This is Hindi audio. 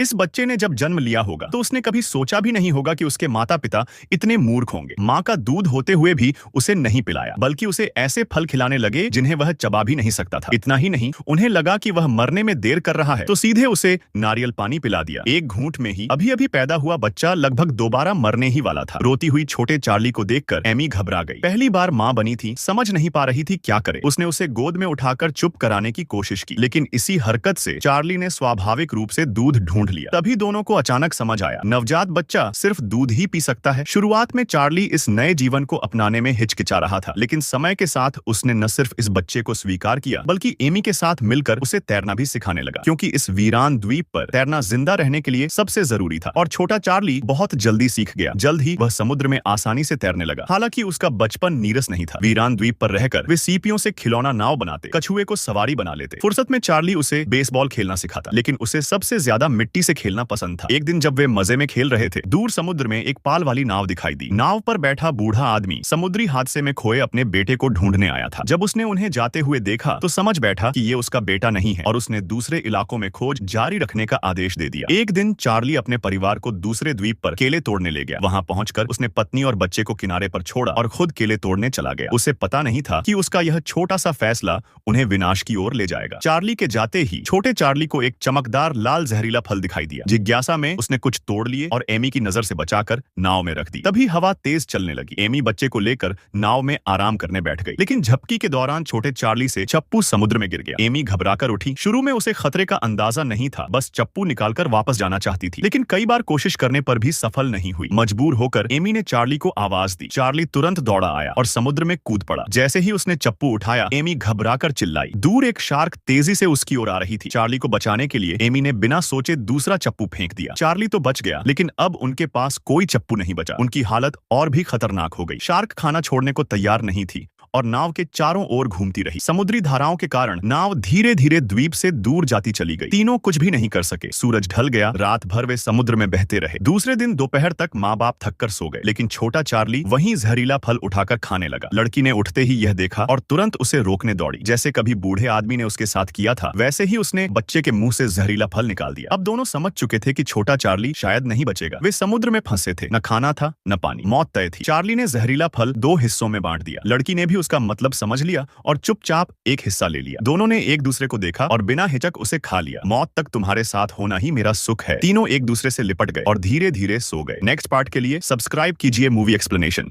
इस बच्चे ने जब जन्म लिया होगा तो उसने कभी सोचा भी नहीं होगा कि उसके माता पिता इतने मूर्ख होंगे। माँ का दूध होते हुए भी उसे नहीं पिलाया, बल्कि उसे ऐसे फल खिलाने लगे जिन्हें वह चबा भी नहीं सकता था। इतना ही नहीं, उन्हें लगा कि वह मरने में देर कर रहा है तो सीधे उसे नारियल पानी पिला दिया। एक घूंट में ही अभी अभी पैदा हुआ बच्चा लगभग दोबारा मरने ही वाला था। रोती हुई छोटे चार्ली को देखकर एमी घबरा गई। पहली बार माँ बनी थी, समझ नहीं पा रही थी क्या करे। उसने उसे गोद में उठाकर चुप कराने की कोशिश की, लेकिन इसी हरकत से चार्ली ने स्वाभाविक रूप से दूध ढूंढ लिया। तभी दोनों को अचानक समझ आया, नवजात बच्चा सिर्फ दूध ही पी सकता है। शुरुआत में चार्ली इस नए जीवन को अपनाने में हिचकिचा रहा था, लेकिन समय के साथ उसने न सिर्फ इस बच्चे को स्वीकार किया बल्कि एमी के साथ मिलकर उसे तैरना भी सिखाने लगा, क्योंकि इस वीरान द्वीप पर तैरना जिंदा रहने के लिए सबसे जरूरी था। और छोटा चार्ली बहुत जल्दी सीख गया। जल्द ही वह समुद्र में आसानी से तैरने लगा। हालांकि उसका बचपन नीरस नहीं था। वीरान द्वीप पर रहकर वे सीपियों से खिलौना नाव बनाते, कछुए को सवारी बना लेते। फुर्सत में चार्ली उसे बेसबॉल खेलना सिखाता, लेकिन उसे सबसे ज्यादा मिट्टी से खेलना पसंद था। एक दिन जब वे मजे में खेल रहे थे, दूर समुद्र में एक पाल वाली नाव दिखाई दी। नाव पर बैठा बूढ़ा आदमी समुद्री हादसे में खोए अपने बेटे को ढूंढने आया था। जब उसने उन्हें जाते हुए देखा तो समझ बैठा कि ये उसका बेटा नहीं है, और उसने दूसरे इलाकों में खोज जारी रखने का आदेश दे दिया। एक दिन चार्ली अपने परिवार को दूसरे द्वीप पर केले तोड़ने ले गया। वहां पहुंचकर उसने पत्नी और बच्चे को किनारे पर छोड़ा और खुद केले तोड़ने चला गया। उसे पता नहीं था कि उसका यह छोटा सा फैसला उन्हें विनाश की ओर ले जाएगा। चार्ली के जाते ही छोटे चार्ली को एक चमकदार लाल जहरीला फल दिखाई दिया। जिज्ञासा में उसने कुछ तोड़ लिए और एमी की नजर से बचाकर नाव में रख दी। तभी हवा तेज चलने लगी। एमी बच्चे को लेकर नाव में आराम करने बैठ गई, लेकिन झपकी के दौरान छोटे चार्ली से चप्पू समुद्र में गिर गया। एमी घबराकर उठी। शुरू में उसे खतरे का अंदाजा नहीं था, बस चप्पू निकालकर वापस जाना चाहती थी, लेकिन कई बार कोशिश करने पर भी सफल नहीं हुई। मजबूर होकर एमी ने चार्ली को आवाज दी। चार्ली तुरंत दौड़ा आया और समुद्र में कूद पड़ा। जैसे ही उसने चप्पू उठाया, एमी घबराकर चिल्लाई। दूर एक शार्क तेजी से उसकी ओर आ रही थी। चार्ली को बचाने के लिए एमी ने बिना सोचे दूसरा चप्पू फेंक दिया। चार्ली तो बच गया, लेकिन अब उनके पास कोई चप्पू नहीं बचा। उनकी हालत और भी खतरनाक हो गई। शार्क खाना छोड़ने को तैयार नहीं थी और नाव के चारों ओर घूमती रही। समुद्री धाराओं के कारण नाव धीरे धीरे द्वीप से दूर जाती चली गई। तीनों कुछ भी नहीं कर सके। सूरज ढल गया। रात भर वे समुद्र में बहते रहे। दूसरे दिन दोपहर तक माँ बाप थककर सो गए, लेकिन छोटा चार्ली वहीं जहरीला फल उठाकर खाने लगा। लड़की ने उठते ही यह देखा और तुरंत उसे रोकने दौड़ी। जैसे कभी बूढ़े आदमी ने उसके साथ किया था, वैसे ही उसने बच्चे के मुंह से जहरीला फल निकाल दिया। अब दोनों समझ चुके थे कि छोटा चार्ली शायद नहीं बचेगा। वे समुद्र में फंसे थे, न खाना था न पानी, मौत तय थी। चार्ली ने जहरीला फल 2 हिस्सों में बांट दिया। लड़की ने भी उसका मतलब समझ लिया और चुपचाप एक हिस्सा ले लिया। दोनों ने एक दूसरे को देखा और बिना हिचक उसे खा लिया। मौत तक तुम्हारे साथ होना ही मेरा सुख है। तीनों एक दूसरे से लिपट गए और धीरे धीरे सो गए। नेक्स्ट पार्ट के लिए सब्सक्राइब कीजिए मूवी एक्सप्लेनेशन।